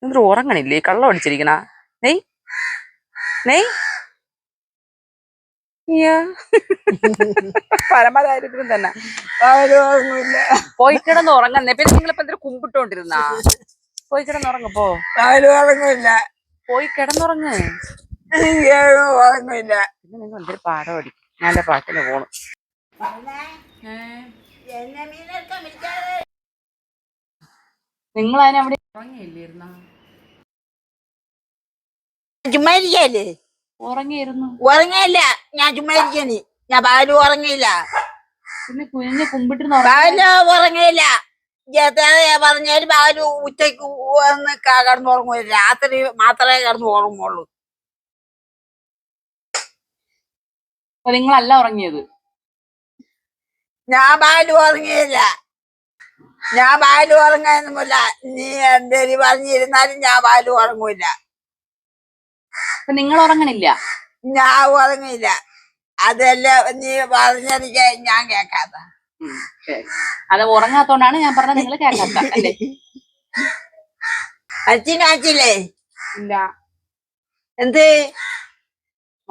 എന്നിട്ട് ഉറങ്ങണില്ലേ? കള്ളം അടിച്ചിരിക്കണ നെയ് നെയ് പരമദാരിദ്ര്യം തന്നെ. പോയി കിടന്ന് ഉറങ്ങുന്നേ. പിന്നെ നിങ്ങളിപ്പോ എന്തൊരു കുമ്പിട്ടോണ്ടിരുന്നാ? പോയി കിടന്നുറങ്ങപ്പോ. പോയി കിടന്നുറങ്ങ്. പിന്നെ നിങ്ങൾ എന്തൊരു പാഠം അടി. ഞാൻ എന്റെ പാട്ടിന് പോണു. നിങ്ങൾ അതിനവിടെ ഉറങ്ങിയില്ലായിരുന്ന? ചുമ്മാ ഇരിക്കല്ലേ? ഉറങ്ങിയിരുന്നു. ഉറങ്ങിയില്ല, ഞാൻ ചുമ്മാ ഇരിക്കണി. ഞാൻ പാല് ഉറങ്ങിയില്ല. പിന്നെ കുഞ്ഞ് കുമ്പിട്ടിരുന്ന് പാല് ഉറങ്ങിയില്ല. പറഞ്ഞാല് പാല് ഉച്ചക്ക് വന്ന് കിടന്നുറങ്ങൂല. രാത്രി മാത്രമേ കിടന്ന് ഉറങ്ങുള്ളൂ. നിങ്ങളല്ല ഉറങ്ങിയത്? ഞാൻ പാല് ഉറങ്ങിയില്ല. ഞാൻ പാല് ഉറങ്ങാനൊന്നുമില്ല. നീ എന്തേലും പറഞ്ഞിരുന്നാലും ഞാൻ പാല് ഉറങ്ങൂല. നിങ്ങൾ ഉറങ്ങണില്ല? ഞാൻ ഉറങ്ങിയില്ല. അതല്ല നീ പറഞ്ഞെനിക്ക് ഞാൻ കേക്കാത്ത. അത് ഉറങ്ങാത്തോണ്ടാണ് ഞാൻ പറഞ്ഞത് നിങ്ങൾ കേക്കാത്ത അല്ലേ? അച്ഛനാച്ചില്ലേ? ഇല്ല. എന്ത്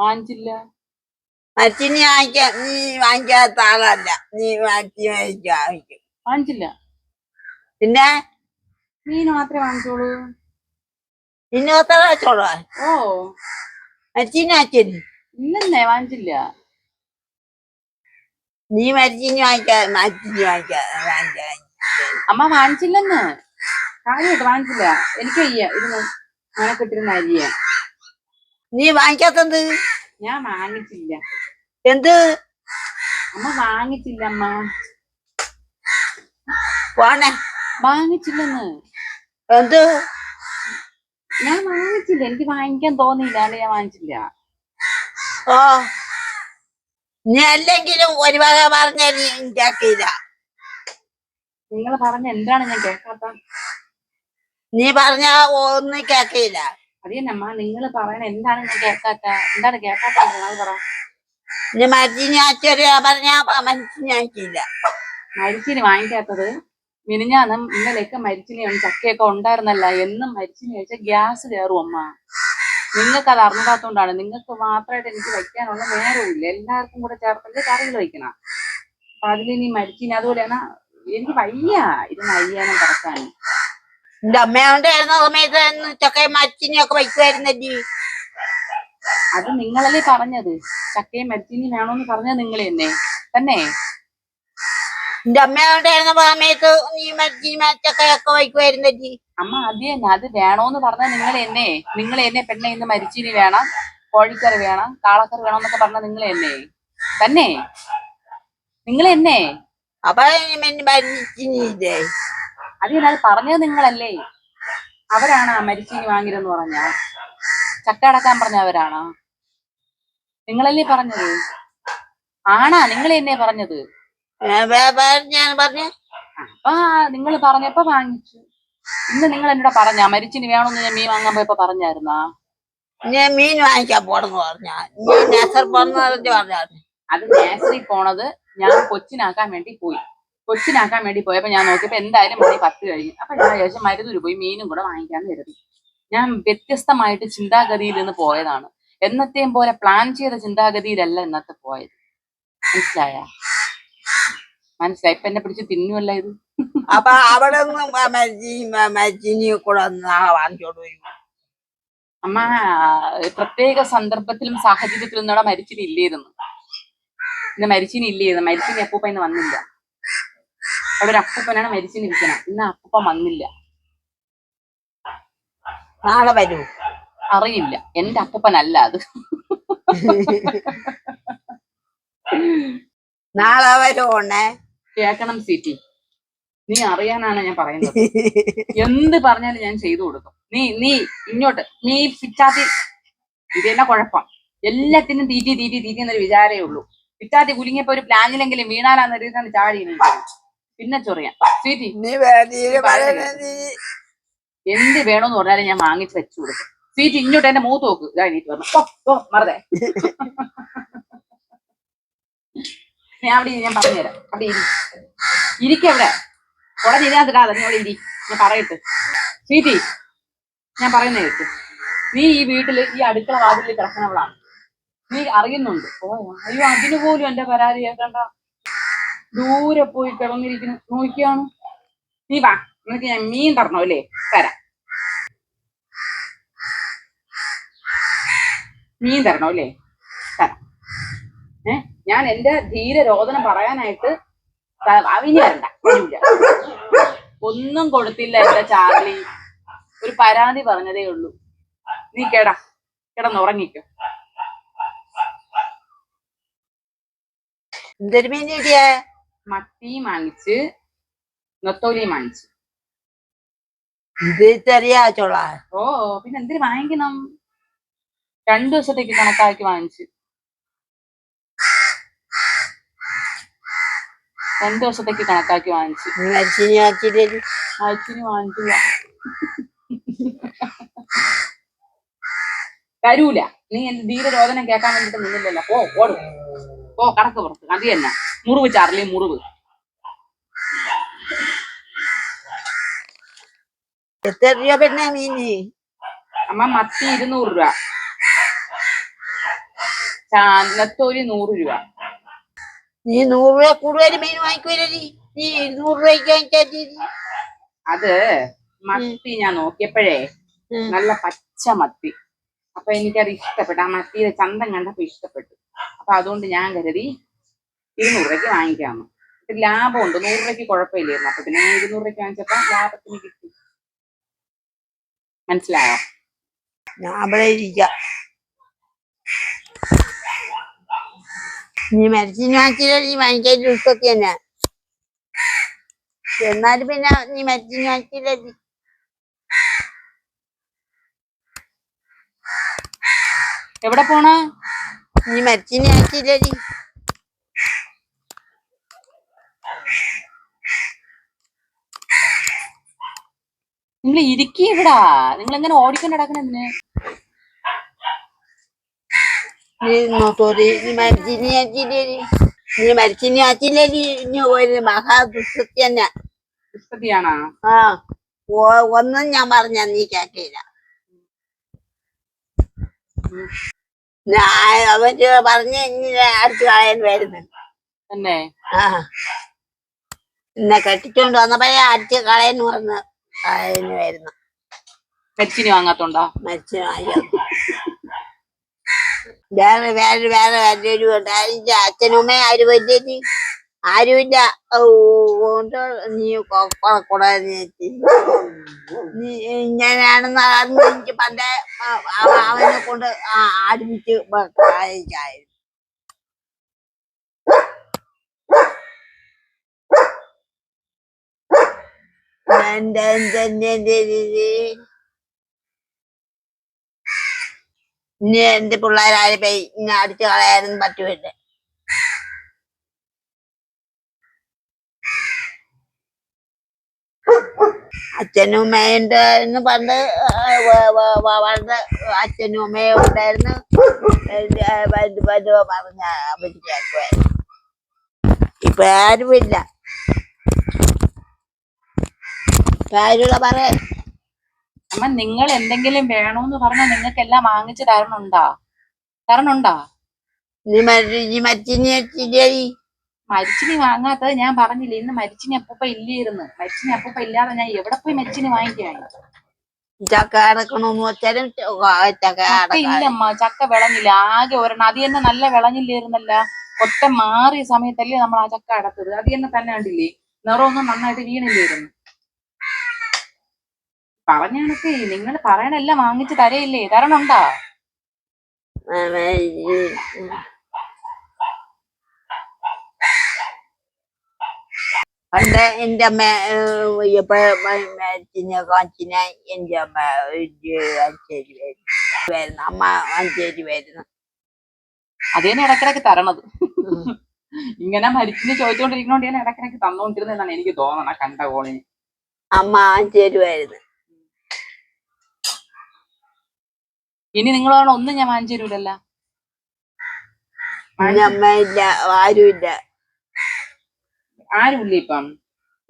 വാങ്ങിച്ചില്ല? മച്ചിനി വാങ്ങിക്കാൻ നീ വാങ്ങിക്കാത്ത ആളല്ല. നീ മാറ്റി വാങ്ങിക്കും. വാങ്ങിച്ചില്ല. പിന്നെ മീൻ മാത്രമേ വാങ്ങിച്ചോളൂ. പിന്നെ എത്ര വെച്ചോളൂ? ഓ, മച്ചിനി അച്ഛന് ഇല്ലെന്നേ, വാങ്ങിച്ചില്ല. നീ മച്ചിനി വാങ്ങിക്കാ. അമ്മ വാങ്ങിച്ചില്ലെന്ന്. കാര്യമായിട്ട് വാങ്ങിച്ചില്ല. എനിക്ക് വയ്യ ഇരുന്ന് മനക്കെട്ടിരുന്ന അരിയ. നീ വാങ്ങിക്കാത്തത്? ഞാൻ വാങ്ങിച്ചില്ല. എന്ത്? അമ്മ വാങ്ങിച്ചില്ല. അമ്മ പോണേ. വാങ്ങിച്ചില്ലെന്ന്. എന്ത്? ഞാൻ വാങ്ങിച്ചില്ല. എനിക്ക് വാങ്ങിക്കാൻ തോന്നിയില്ല. അല്ലെ ഞാൻ വാങ്ങിച്ചില്ല. ഓ, നീ അല്ലെങ്കിലും ഒരു വക പറഞ്ഞ നീ കേക്കില്ല. നിങ്ങൾ പറഞ്ഞ എന്താണ് ഞാൻ കേൾക്കാത്ത? നീ പറഞ്ഞ ഒന്നും കേക്കില്ല. അതേനമ്മ നിങ്ങൾ പറയണ എന്താണ് ഞാൻ കേൾക്കാത്ത? എന്താണ് കേൾക്കാത്ത? പറ. നീ മരിച്ചിനി അച്ഛര് പറഞ്ഞ മരിച്ചിനി ആക്കിയില്ല. മരിച്ചിനി വാങ്ങിക്കാത്തത് മിനിഞ്ഞാന്നും ഇന്നലെയൊക്കെ മരിച്ചിനി ചക്കയൊക്കെ ഉണ്ടായിരുന്നല്ല. എന്നും മരിച്ചിനി കഴിച്ചാൽ ഗ്യാസ് കയറും അമ്മ. നിങ്ങൾക്ക് അത് അറിഞ്ഞാത്തോണ്ടാണ്. നിങ്ങൾക്ക് മാത്രമായിട്ട് എനിക്ക് വയ്ക്കാനുള്ള നേരമില്ല. എല്ലാവർക്കും കൂടെ ചേർത്തിട്ട് കറികൾ വയ്ക്കണം. അപ്പൊ അതിലിനി മരിച്ചിനി അതുപോലെയാണ്. എനിക്ക് വയ്യ ഇരുന്ന് അയ്യാനും കിടക്കാനും. എന്റെ അമ്മയോണ്ടായിരുന്ന സമയത്ത് ചക്കയും മരിച്ചിനിയൊക്കെ വയ്ക്കുമായിരുന്നല്ലേ? അത് നിങ്ങളല്ലേ പറഞ്ഞത്. ചക്കയും മരിച്ചിനി വേണോന്ന് പറഞ്ഞത് നിങ്ങൾ തന്നെ. എന്റെ അമ്മയോണ്ടായിരുന്ന സമയത്ത് നീ മരിച്ചിനി ചക്കയൊക്കെ വയ്ക്കുമായിരുന്നല്ലേ? അമ്മ അത് തന്നെ. അത് വേണോന്ന് പറഞ്ഞത് നിങ്ങൾ എന്നെ പെണ്ണെ ഇന്ന് മരിച്ചിനി വേണം, കോഴിക്കറി വേണം, കാളക്കറി വേണം എന്നൊക്കെ പറഞ്ഞത് നിങ്ങൾ തന്നെ. നിങ്ങൾ അപ്പൊ മരിച്ചിനിയില്ലേ? അത് തന്നെ. അത് പറഞ്ഞത് നിങ്ങളല്ലേ? അവരാണ് മരിച്ചിനി വാങ്ങിരെന്ന് പറഞ്ഞ. ചക്ക അടക്കാൻ പറഞ്ഞവരാണോ? നിങ്ങളല്ലേ പറഞ്ഞത്? ആണാ? നിങ്ങൾ പറഞ്ഞത്? ഞാൻ പറഞ്ഞു. അപ്പൊ നിങ്ങൾ പറഞ്ഞപ്പോ വാങ്ങിച്ചു. ഇന്ന് നിങ്ങൾ എന്നോട് പറഞ്ഞ മരിച്ചിനി വേണമെന്ന് ഞാൻ മീൻ വാങ്ങാൻ പോയപ്പോ പറഞ്ഞായിരുന്നാ? ഞാൻ മീൻ വാങ്ങിക്കാൻ പോണെന്ന് പറഞ്ഞാ അത് നേഴ്സറി പോണത് ഞാൻ കൊച്ചിനാക്കാൻ വേണ്ടി പോയപ്പോ ഞാൻ നോക്കിയപ്പോ എന്തായാലും മണി 10 കഴിഞ്ഞു. അപ്പൊ ഞാൻ ശേഷം മരുതൂര് പോയി മീനും കൂടെ വാങ്ങിക്കാന്ന് കരുതി. ഞാൻ വ്യത്യസ്തമായിട്ട് ചിന്താഗതിയിൽ നിന്ന് പോയതാണ്. എന്നത്തെയും പോലെ പ്ലാൻ ചെയ്ത ചിന്താഗതിയിലല്ല ഇന്നത്തെ പോയത്. മനസ്സിലായി? ഇപ്പൊ എന്നെ പിടിച്ച് തിന്നുമല്ല ഇത്. അപ്പൊ അവിടെ മരിച്ചിനി കൂടെ വാങ്ങിച്ചോണ്ട് വരും. അമ്മ പ്രത്യേക സന്ദർഭത്തിലും സാഹചര്യത്തിലും ഇന്നവിടെ മരിച്ചിനി ഇല്ലായിരുന്നു. മരിച്ചിനി അപ്പൂപ്പ ഇന്ന് വന്നില്ല. അവിടെ ഒരു അപ്പൂപ്പനാണ് മരിച്ചിനി ഇരിക്കണം. ഇന്ന് അപ്പൂപ്പൻ വന്നില്ല. നാളെ വരൂ? അറിയില്ല. എന്റെ അപ്പൂപ്പനല്ല അത്. നാളെ വരുവോണേ? കേക്കണം സീറ്റി. നീ അറിയാനാണ് ഞാൻ പറയുന്നത്. എന്ത് പറഞ്ഞാലും ഞാൻ ചെയ്തു കൊടുക്കും. നീ ഇങ്ങോട്ട് നീ പിച്ചാത്തി. ഇത് തന്നെ കുഴപ്പം. എല്ലാത്തിനും തീറ്റി എന്നൊരു വിചാരേ ഉള്ളൂ. പിച്ചാത്തി കുലുങ്ങിയപ്പോ ഒരു പ്ലാനിലെങ്കിലും വീണാലാന്ന് രീതിയാണ് ചാടി. പിന്നെ ചൊറിയാൻ സീറ്റി. എന്ത് വേണോന്ന് പറഞ്ഞാലും ഞാൻ വാങ്ങിച്ച് വെച്ചു കൊടുക്കും. സീറ്റി ഇങ്ങോട്ട് എന്റെ മൂത്ത് നോക്ക്. മറതെ ഞാൻ പറഞ്ഞുതരാം. അവിടെ ഇരിക്കവിടെ. കുറെ ഇതിനകത്തിടാതെ നീ അവിടെ ഇരി. ഞാൻ പറയട്ടെ സീറ്റി. ഞാൻ പറയുന്ന കേൾക്ക്. നീ ഈ വീട്ടില് ഈ അടുക്കള വാതിലിൽ കിടക്കുന്നവളാണ്. നീ അറിയുന്നുണ്ട്. ഓ അയ്യോ, അതിന് പോലും എന്റെ പരാതി കേൾക്കണ്ട. ദൂരെ പോയി കിടന്നിരിക്കുന്നു നോക്കിയാണ്. നീ വാ, നിനക്ക് ഞാൻ മീൻ തരണോ അല്ലേ? തരാം. മീൻ തരണോ അല്ലേ? തരാം. ഞാൻ എന്റെ ധീരരോധനം പറയാനായിട്ട് അവിഞ്ഞു വരണ്ട. വരൂല. ഒന്നും കൊടുത്തില്ല എന്റെ ചാർലി. ഒരു പരാതി പറഞ്ഞതേ ഉള്ളൂ. നീ കിടന്നുറങ്ങിക്കോ. എന്തൊരു മീൻ കിട്ടിയേ? മത്തി വാങ്ങിച്ച്, നൊത്തോലി വാങ്ങിച്ചു. ഇത് ചെറിയ ചോള. ഓ പിന്നെ എന്തിനു വാങ്ങിക്കണം? 2 ദിവസത്തേക്ക് കണക്കാക്കി വാങ്ങിച്ചു. 2 ദിവസത്തേക്ക് കണക്കാക്കി വാങ്ങിച്ചു. മരിച്ചിന് വാങ്ങിച്ചില്ല. തരൂല. നീ എന്റെ ധീരരോധനം കേൾക്കാൻ വേണ്ടിട്ട് നിന്നില്ലല്ലോ. ഓടും. കടക്ക് പുറത്ത്. അത് തന്നെ മുറിവ് ചാർലി, മുറിവ്. എത്ര രൂപ പിന്നെ മീന്? അമ്മ മത്തി 200 രൂപ, നെത്തോലി 100 രൂപ. നീ 100 രൂപ കൂടുതൽ മീൻ വാങ്ങിക്കൂലേ? നീ 200 രൂപയ്ക്ക് വാങ്ങിച്ചാ. അത് മത്തി ഞാൻ നോക്കിയപ്പോഴേ നല്ല പച്ച മത്തി. അപ്പൊ എനിക്കത് ഇഷ്ടപ്പെട്ടു. ആ മത്തിയുടെ ചന്തം കണ്ടപ്പോ ഇഷ്ടപ്പെട്ടു. അപ്പൊ അതുകൊണ്ട് ഞാൻ കരുതി 200 രൂപയ്ക്ക് വാങ്ങിക്കാമെന്ന്. ലാഭമുണ്ട്. 100 രൂപയ്ക്ക് കുഴപ്പമില്ലായിരുന്നു. അപ്പൊ പിന്നെ 200 രൂപയ്ക്ക് വാങ്ങിച്ചപ്പോ ലാഭത്തിന് കിട്ടി. മനസ്സിലായോ? ഞാൻ അവിടെ ഇരിക്കാം. നീ മരിച്ചിന് വാങ്ങിച്ചില്ല. നീ വാങ്ങിക്കാൻ ദിവസമൊക്കെ തന്നെ. എന്നാലും പിന്നെ നീ മരിച്ചിന് വാങ്ങിച്ചില്ല. എവിടെ പോണ? നീ മരിച്ചിന് വാങ്ങിച്ചില്ല. നിങ്ങൾ ഇരിക്കി ഇവിടാ. നിങ്ങൾ എങ്ങനെ ഓടിക്കൊണ്ട് നടക്കണെന്തിന്? നീ മരിച്ചിന് വാങ്ങിച്ചില്ലേ? നീ ഒരു മഹാദുസ്സത്തി തന്നെ. ദുസ്സതിയാണോ? ആ, ഒന്നും ഞാൻ പറഞ്ഞ നീ കേക്കില്ല. അവര് പറഞ്ഞ അടിച്ചു കളയാൻ വരുന്നു. തന്നെ? ആ, എന്നെ കെട്ടിച്ചോണ്ട് വന്നപ്പോഴേ അടിച്ചു കളയാന്ന് പറഞ്ഞ കളയാന് വരുന്നു. മരിച്ചിന് വാങ്ങാത്തോണ്ടാ? മരിച്ചിന് വാങ്ങിയ വേറെ വലിയൊരു അതിന്റെ അച്ഛനും അമ്മയും ആരും വലിയ ആരുമില്ല. നീ ഇങ്ങനെയാണെന്ന് അറിഞ്ഞ് എനിക്ക് പണ്ടേ അവനെ കൊണ്ട് ആരംഭിച്ച് കായിക്കായിരുന്നു. ഇനി എന്റെ പിള്ളേരാരെ പോയി ഇങ്ങനെ അടിച്ചു കളയാനൊന്നും പറ്റുമില്ല. അച്ഛനും അമ്മയും ഉണ്ടായിരുന്നു പണ്ട്. പണ്ട് അച്ഛനും അമ്മയും ഉണ്ടായിരുന്നു. പറഞ്ഞ അവര് കേൾക്കുമായിരുന്നു. ഇപ്പൊ ആരുമില്ല. ആരുള്ള പറയാ. അമ്മ, നിങ്ങൾ എന്തെങ്കിലും വേണോന്ന് പറഞ്ഞാൽ നിങ്ങൾക്ക് എല്ലാം വാങ്ങിച്ചു തരണുണ്ടാ? നീ മരിച്ചിനി മരിച്ചിനി വാങ്ങാത്തത് ഞാൻ പറഞ്ഞില്ലേ. ഇന്ന് മരിച്ചിനി അപ്പൂപ്പ ഇല്ലായിരുന്നു. മരിച്ചിനി അപ്പൂപ്പ ഇല്ലാതെ ഞാൻ എവിടെ പോയി മരിച്ചിനി വാങ്ങിക്കാൻ? ചക്ക അടക്കണമെന്ന് വെച്ചാലും ചക്ക ഇല്ലമ്മ. ചക്ക വിളഞ്ഞില്ല. ആകെ ഒരെണ്ണം. അത് തന്നെ നല്ല വിളഞ്ഞില്ലായിരുന്നല്ല. ഒറ്റ മാറിയ സമയത്തല്ലേ നമ്മൾ ആ ചക്ക അടത്തത്. അത് തന്നെ കണ്ടില്ലേ, നിറമൊന്നും നന്നായിട്ട് വീണില്ലായിരുന്നു. പറഞ്ഞ കണക്ക് നിങ്ങൾ പറയണെല്ലാം വാങ്ങിച്ചു തരയില്ലേ? തരണുണ്ടാ? പണ്ട് എന്റെ അമ്മ കാഞ്ചിന എന്റെ അമ്മ അഞ്ചേരി വരുന്നു. അമ്മ അഞ്ചേരി വരുന്നു. അതേനെ ഇടക്കിടക്ക് തരണത്. ഇങ്ങനെ മരിച്ചിന് ചോദിച്ചോണ്ടിരിക്കണോണ്ട് ഞാൻ ഇടക്കിടക്ക് തന്നോണ്ടിരുന്നെന്നാണ് എനിക്ക് തോന്നണ. കണ്ട കോളിന് അമ്മ അഞ്ചേരി വരുന്നു. ഇനി നിങ്ങളാണ് ഒന്നും ഞാൻ വാങ്ങിച്ചു തരൂലല്ല. അമ്മ ഇല്ല, ആരുമില്ല. ആരുമില്ല ഇപ്പം.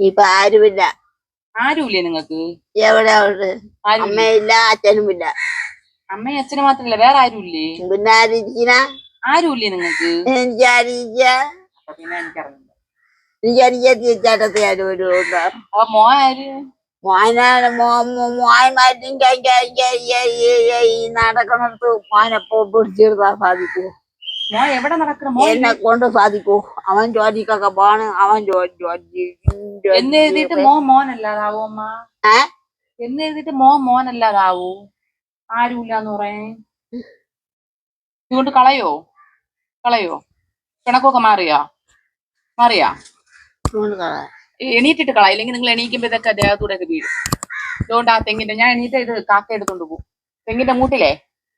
ഇപ്പൊ ആരുമില്ല. ആരുമില്ലേ നിങ്ങക്ക്? എവിടെ ഉണ്ട്? ആരുമില്ലേ? അമ്മയില്ല, അച്ഛനുമില്ല. അമ്മയും അച്ഛനും മാത്രല്ല, വേറെ ആരുമില്ലേ? പിന്നെ ആരിക്കണ? ആരുമില്ലേ നിങ്ങക്ക്? എനിക്ക് ആരിക്ക? അപ്പൊ പിന്നെ എനിക്കറിയില്ല. എനിക്ക് ചേട്ടത്തി ആരും ഒരു അപ്പൊ മോ ആര്? മോനാണ് മോയമാരും ഈ നടക്കണത്ത് മോനെപ്പോ പിടിച്ചിരുത്താൻ സാധിക്കൂ. മോ എവിടെ നടക്കണ? മോ എന്നെ കൊണ്ട് സാധിക്കൂ. അവൻ ജോലിക്കൊക്കെ പോണ്. അവൻ ജോലി എന്ന് എഴുതിയിട്ട് മോനല്ലാതാവൂ അമ്മ? എന്ന് എഴുതിയിട്ട് മോനല്ലാതാവൂ? ആരുമില്ലാന്ന് പറയേ. ഇതുകൊണ്ട് കളയോ? പിണക്കൊക്കെ മാറിയാ എണീറ്റിട്ട് കള. ഇല്ലെങ്കിൽ നിങ്ങൾ എണീക്കുമ്പോ ഇതൊക്കെ ദേഹത്തൂടെ ഒക്കെ വീഴും. അതുകൊണ്ട് ആ തെങ്ങിന്റെ ഞാൻ എണീറ്റ് ഇത് കാക്ക എടുത്തോണ്ട് പോകും. തെങ്ങിന്റെ മൂട്ടിലേ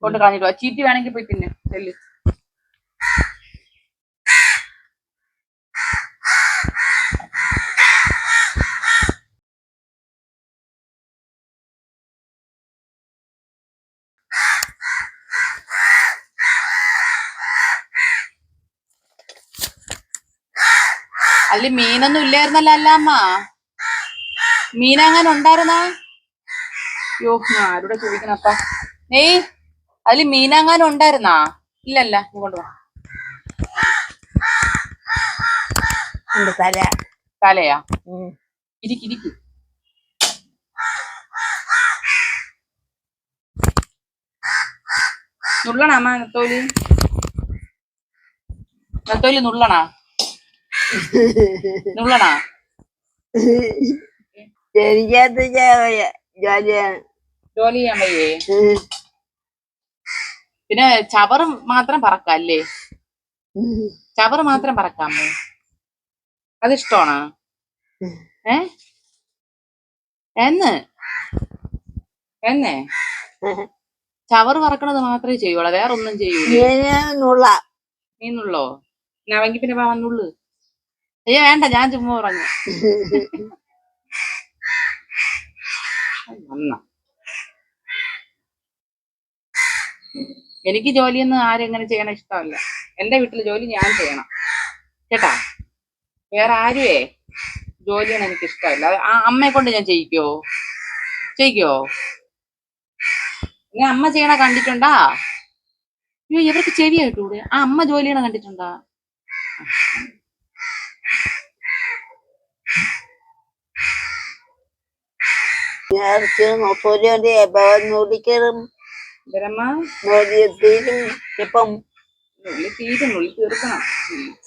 കൊണ്ട് കളഞ്ഞിട്ട് പോവാ. ചീറ്റി വേണമെങ്കിൽ പോയി തിന്നെ ചെല്ല്. അതില് മീനൊന്നും ഇല്ലായിരുന്നല്ലോ അല്ല അമ്മ? മീനങ്ങനെ ഉണ്ടായിരുന്നാ? യോ ഞാൻ ആരോടെ ചോദിക്കണപ്പ. അതില് മീനങ്ങാനും ഉണ്ടായിരുന്നാ? ഇല്ലല്ല. ഇങ്ങോട്ട് വാ. തലയാ? ഇരിക്ക്. നുള്ളണ അമ്മ നെത്തോലി? നുള്ളണ? എനിക്കത് ജോലി ചെയ്യാൻ വയ്യേ? പിന്നെ ചവറ് മാത്രം പറക്കല്ലേ? ചവറ് മാത്രം പറക്കാമോ? അതിഷ്ടമാണോ? എന്നേ ചവറ് പറക്കണത് മാത്രമേ ചെയ്യുള്ളൂ, വേറെ ഒന്നും ചെയ്യൂല? നീ നുള്ളോ? ഞാനെങ്കിൽ പിന്നെ വന്നുള്ളു. അയ്യോ വേണ്ട, ഞാൻ ചുമ്മാ പറഞ്ഞു. എനിക്ക് ജോലിയൊന്നും ആരും എങ്ങനെ ചെയ്യണ ഇഷ്ടമല്ല. എന്റെ വീട്ടില് ജോലി ഞാൻ ചെയ്യണം കേട്ടാ. വേറെ ആരുവേ ജോലിയൊന്നും എനിക്ക് ഇഷ്ടമല്ല. ആ അമ്മയെ കൊണ്ട് ഞാൻ ചെയ്യിക്കോ? ഞാൻ അമ്മ ചെയ്യണ കണ്ടിട്ടുണ്ടാ? അയ്യോ ഇവർക്ക് ചെവിയായിട്ടൂടെ? ആ അമ്മ ജോലി ചെയ്യണ കണ്ടിട്ടുണ്ടാ?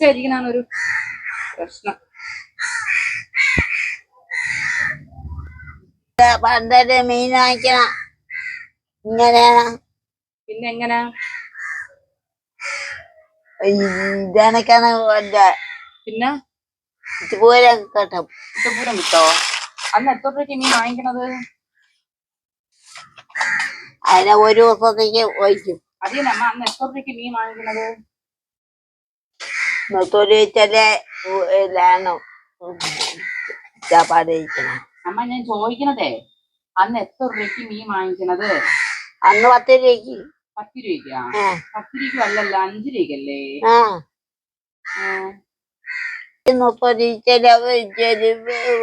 തീർക്കണം. ഒരു പ്രശ്നം. പണ്ടേ മീൻ വാങ്ങിക്കണ ഇങ്ങനെയാണ്. പിന്നെ എങ്ങനാ? ഇതണക്കാണ്. പിന്നെ ഇതുപൂരം കിട്ടും. ഇഷ്ടപൂരം കിട്ടോ? അന്ന് എത്ര രൂപയ്ക്ക് മീൻ വാങ്ങിക്കണത്? അതിനെ ഒരു ദിവസത്തേക്ക് ഒഴിക്കും. അതിന് അമ്മ അന്ന് എത്ര രൂപയ്ക്ക് മീൻ വാങ്ങിക്കണത്? അമ്മ ഞാൻ ചോദിക്കണതേ, അന്ന് എത്ര രൂപയ്ക്ക് മീൻ വാങ്ങിക്കണത്? അന്ന് 10 രൂപയ്ക്ക്. 10 രൂപയ്ക്കാ? 10 രൂപയ്ക്കും അല്ലല്ലോ, 5 രൂപയ്ക്കല്ലേ?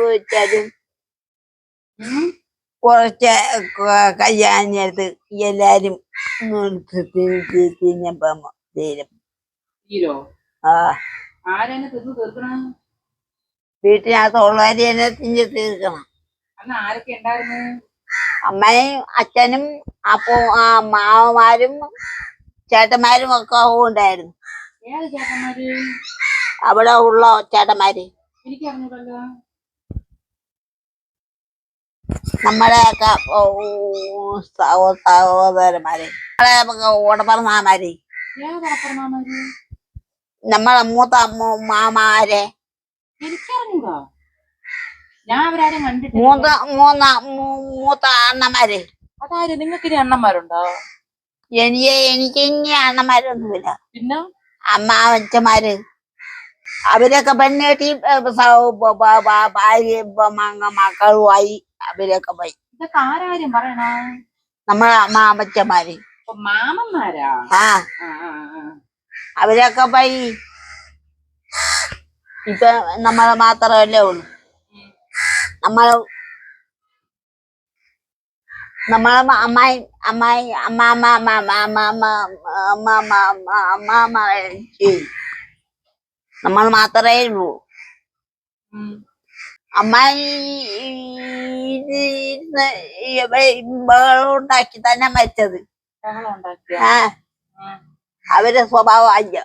30 കുറച്ച് കയ്യാഞ്ഞത് എല്ലാരും തീരോ? ആരെന്നെ തീർക്കണ? വീട്ടിനകത്തുള്ളവര് തന്നെ തിഞ്ഞ് തീർക്കണം. അന്ന് ആരൊക്കെ ഉണ്ടായിരുന്നു? അമ്മയും അച്ഛനും അപ്പൊ മാവന്മാരും ചേട്ടന്മാരും ഒക്കെ ഉണ്ടായിരുന്നു. ഏത് ചേട്ടന്മാര്? അവിടെ ഉള്ള ചേട്ടന്മാര് എനിക്ക് അറിഞ്ഞൂടല്ലോ. നമ്മളെയൊക്കെ സഹോദരന്മാര്, ഓടപ്പറമാര്, നമ്മളെ മൂത്ത മാമാരെ. എനിക്കറിഞ്ഞൂടാ, ഞാൻ അവരാരും കണ്ടിട്ടില്ല. മൂത്ത അണ്ണന്മാര്. അതാര്? നിങ്ങൾക്ക് ഇനി അണ്ണന്മാരുണ്ടോ? എനിക്ക് ഇനി അണ്ണന്മാരൊന്നുമില്ല. പിന്നെ അച്ഛന്മാര് അവരൊക്കെ പെണ്ണേട്ടി ഭാര്യ മക്കളുമായി അവരൊക്കെ പോയി. ഇതൊക്കെ ആരാരും പറയണ? നമ്മളെ മാമച്ചന്മാര്. മാമന്മാരാ? അവരൊക്കെ പോയി. ഇപ്പൊ നമ്മളെ മാത്രമല്ലേ ഉള്ളു. നമ്മള് നമ്മളെ അമ്മായി അമ്മായി അമ്മാമ്മ അമ്മാമ്മ നമ്മൾ മാത്രമേ ഉള്ളൂ. ഉം. അമ്മായി ഉണ്ടാക്കി തന്നെ മരിച്ചത്. ബഹളം ഉണ്ടാക്കിയ ആ അവരുടെ സ്വഭാവം അയ്യ.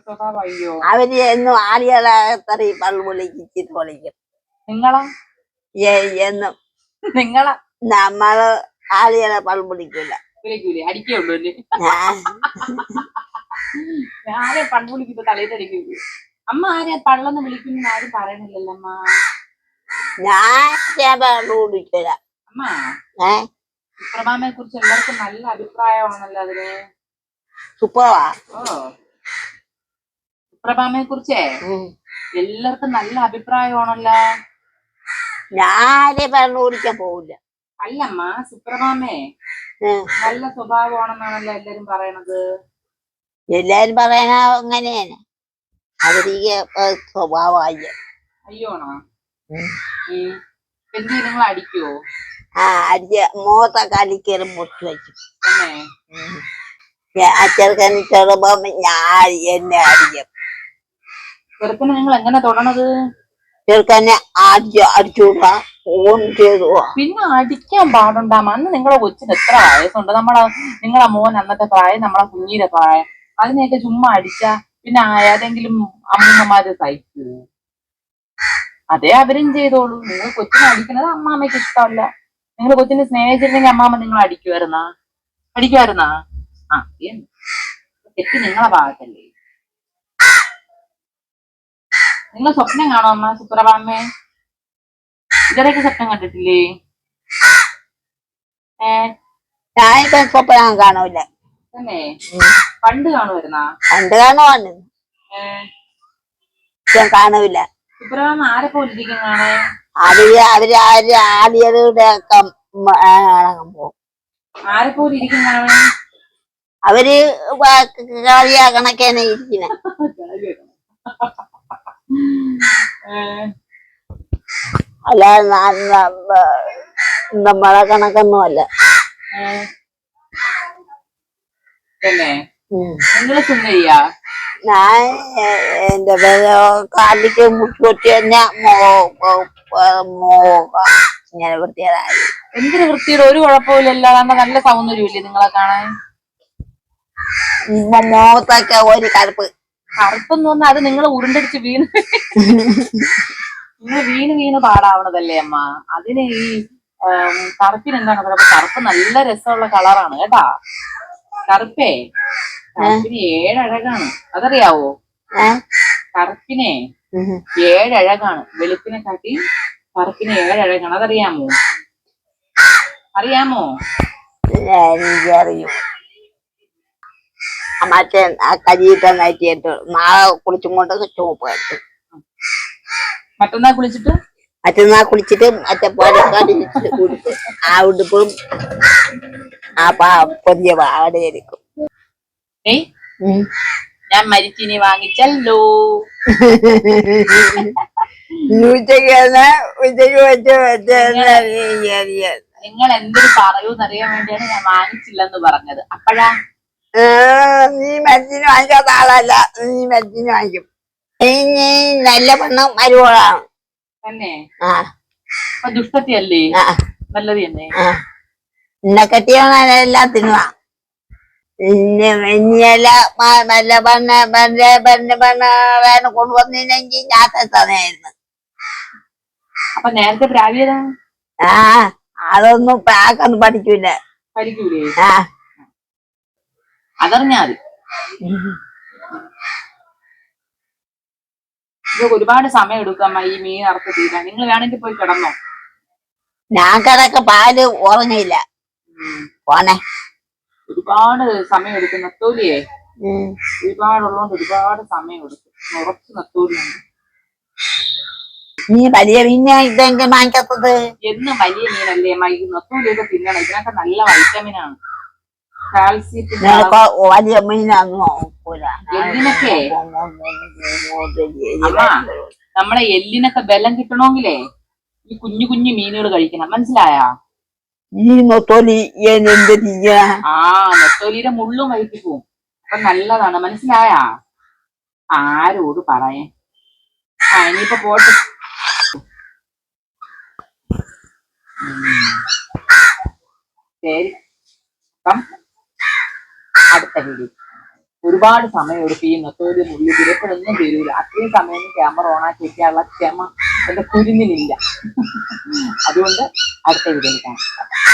സ്വഭാവം അയ്യോ. അവര് എന്നും ആളുകളെ എത്രയും പള്ളു വിളിച്ചിട്ട് വിളിക്കും. നിങ്ങളാ എന്നും നിങ്ങളാ നമ്മള് ആളുകളെ പള്ളു വിളിക്കൂല. വിളിക്കൂലേ? അടിക്കുള്ളൂ അല്ലേ? ഞാൻ ആരെ പണ്ട് വിളിക്കുമ്പോ തലയിൽ അടിക്കൂലേ? അമ്മ ആരെ പള്ളെന്ന് വിളിക്കുന്ന ആരും പറയണില്ലല്ലോ അമ്മ. ഞാൻ പള്ളു വിളിക്കൂല. അമ്മ സുപ്രഭാമയെ കുറിച്ച് എല്ലാവർക്കും നല്ല അഭിപ്രായമാണല്ലോ അതിന്. സുപ്പവാ ഓ സുപ്രഭാമയെ കുറിച്ചേ എല്ലാവർക്കും നല്ല അഭിപ്രായമാണല്ലോ. ഞാനേ പള്ളു വിളിക്കാൻ പോവില്ല. അല്ലമ്മ സുപ്രഭാമേ നല്ല സ്വഭാവമാണെന്നാണല്ലോ എല്ലാരും പറയണത്. എല്ലാരും പറയണ അങ്ങനെയാണ്. അവർക്ക് സ്വഭാവമായി. അയ്യോണോ? എന്ത് നിങ്ങൾ അടിക്കുവോ? അടിച്ച മുഖത്തൊക്കെ അടിക്കറി മുട്ടി വെച്ചു. തന്നെ ചെറുക്കന് ചെറുപ്പം ഞാൻ എന്നെ അടിക്കും. ചെറുക്കനെ നിങ്ങൾ എങ്ങനെ തൊടണത്? ചെറുക്കനെ അടിച്ചുകൂടാ ഫോൺ ചെയ്തു. പിന്നെ അടിക്കാൻ പാടുണ്ടാമ. അന്ന് നിങ്ങളെ കൊച്ചിന് എത്ര വയസ്സുണ്ട്? നിങ്ങളെ മോൻ അന്നത്തെ പ്രായം നമ്മളെ കുഞ്ഞിന്റെ പ്രായം. അതിനെയൊക്കെ ചുമ്മാ അടിച്ച പിന്നെ ഏതെങ്കിലും അമ്മൂമ്മമാര് സഹിക്കൂ? അതേ അവരും ചെയ്തോളൂ. നിങ്ങൾ കൊച്ചിനെ അടിക്കുന്നത് അമ്മാമ്മയ്ക്ക് ഇഷ്ടമല്ല. നിങ്ങൾ കൊച്ചിനെ സ്നേഹിച്ചിരുന്നെങ്കിൽ അമ്മാമ്മ നിങ്ങൾ അടിക്കുമായിരുന്നാ? ആ തെറ്റ് നിങ്ങളെ ഭാഗത്തല്ലേ? നിങ്ങൾ സ്വപ്നം കാണോ അമ്മ സുപ്രഭാമേ? ഇവരൊക്കെ സ്വപ്നം കണ്ടിട്ടില്ലേ? ഞാനിപ്പോ സ്വപ്നം കാണൂല. തന്നെ പണ്ട് കാണുമായിരുന്നാ? പണ്ട് കാണുവാണ്. കാണൂല. സുപ്രഭാമ ആരെ പോലെ ഇരിക്കും കാണാൻ? അവര് ആദ്യരുടെ ഒക്കെ പോകും. ആരെ പോലെ ഇരിക്കും കാണാൻ? അവര് കളിയാ കണക്കേനെ ഇരിക്കുന്ന. അല്ല നമ്മളെ കണക്കൊന്നും അല്ല. നിങ്ങള് സുന്ദരിയാ? ഞാൻ എന്റെ കാലിക്ക് മുട്ടി തന്നെ ഇങ്ങനെ വൃത്തിയേടായി. എന്തിനു വൃത്തിയുടെ? ഒരു കുഴപ്പമില്ലല്ലോ. നല്ല സൗന്ദര്യമില്ലേ നിങ്ങളെ കാണാൻ? മുഖത്തൊക്കെ ഒരു കറുപ്പ്. കറുപ്പെന്ന് പറഞ്ഞാൽ അത് നിങ്ങൾ ഉരുണ്ടടിച്ച് നിങ്ങൾ വീണ് പാടാവണതല്ലേ അമ്മ. അതിന് ഈ കറുപ്പിന് എന്താണ് കുഴപ്പം? കറുപ്പ് നല്ല രസമുള്ള കളറാണ് കേട്ടാ. കറുപ്പിന് 7 അഴകാണ്. അതറിയാവോ? കറുപ്പിനെ 7 അഴകാണ്. വെളുപ്പിനെ കാട്ടി കറുപ്പിന് 7 അഴകാണ്. അതറിയാമോ? എനിക്കറിയും. മറ്റേ കരിയിട്ട നയിച്ചിട്ട് നാളെ കുളിച്ചും കൊണ്ട് ചുവപ്പ് കെട്ടു. മറ്റന്നാൾ കുളിച്ചിട്ട് മറ്റേ കൊടുത്ത് ആ ഉടുപ്പും ആ പുതിയ അവിടെ ആയിരിക്കും. ഞാൻ മരിച്ചിനി വാങ്ങിച്ചല്ലോ. ഉച്ചക്ക് നിങ്ങൾ എന്തൊരു പറയൂന്നറിയാൻ വേണ്ടിയാണ് ഞാൻ വാങ്ങിച്ചില്ലെന്ന് പറഞ്ഞത്. അപ്പഴാ നീ മരുന്നിന് വാങ്ങിക്കാത്ത ആളല്ല. നീ മരുന്നിന് വാങ്ങിക്കും. നീ നല്ല പെണ്ണം മരുവോളാണ് തന്നെ. ദുഷ്ടത്തിയല്ലേ? നല്ലത് തന്നെ. എന്നെ കെട്ടിയാണ് എല്ലാം തിന്നുക. ഇനിയല്ല നല്ല പെണ്ണ് കൊണ്ടുവന്നില്ലെങ്കിൽ ഞാൻ തന്നെയായിരുന്നു. അപ്പൊ നേരത്തെ പ്രാവിയതാ? അതൊന്നും പ്രാക്കൊന്നും പഠിക്കൂലേ? അതറിഞ്ഞാൽ ഒരുപാട് സമയം എടുക്കാമ്മ ഈ മീൻ അറുത്ത് തീരാൻ. നിങ്ങൾ വേണമെങ്കിൽ പോയി കിടന്നോ. ഞാൻ കിടക്ക പാല് ഉറങ്ങിയില്ല. പോനെ ഒരുപാട് സമയം എടുക്കും. നത്തോലിയേ ഒരുപാടുള്ളതുകൊണ്ട് ഒരുപാട് സമയം എടുക്കും. ഉറച്ച് നത്തോലിയുണ്ട്. നീ വലിയ മീന ഇതെങ്കിലും വാങ്ങിക്കത്തത്? എന്നും വലിയ മീനല്ലേ അമ്മ. ഈ നത്തോലിയൊക്കെ തിന്നണം. ഇതിനൊക്കെ നല്ല വൈറ്റമിനാണ്. കാൽസ്യത്തിന് വലിയ മീനാന്ന് നോക്കൂല. എല്ലിനൊക്കെ നമ്മളെ എല്ലിനൊക്കെ ബലം കിട്ടണമെങ്കിലേ ഈ കുഞ്ഞു കുഞ്ഞു മീനുകൾ കഴിക്കണം. മനസ്സിലായാ? ഈ നൊത്തോലി എന്ത് ചെയ്യാ? ആ നെത്തോലിയുടെ മുള്ളും വയറ്റി പോവും. അപ്പൊ നല്ലതാണ്, മനസ്സിലായാ? ആരോട് പറയേ? ഇനിയിപ്പൊ പോട്ടെ. ശരി, അപ്പം അടുത്ത വീഡിയോ. ഒരുപാട് സമയം എടുക്കും ഈ നെത്തോലി മുള്ളി തിരക്കൊന്നും തരൂല. അത്രയും സമയം ക്യാമറ ഓണാക്കി വെക്കാനുള്ള ക്ഷമ എന്റെ കുരുന്നിനില്ല. അതുകൊണ്ട് അടുത്ത വീഡിയോയിൽ കാണാം.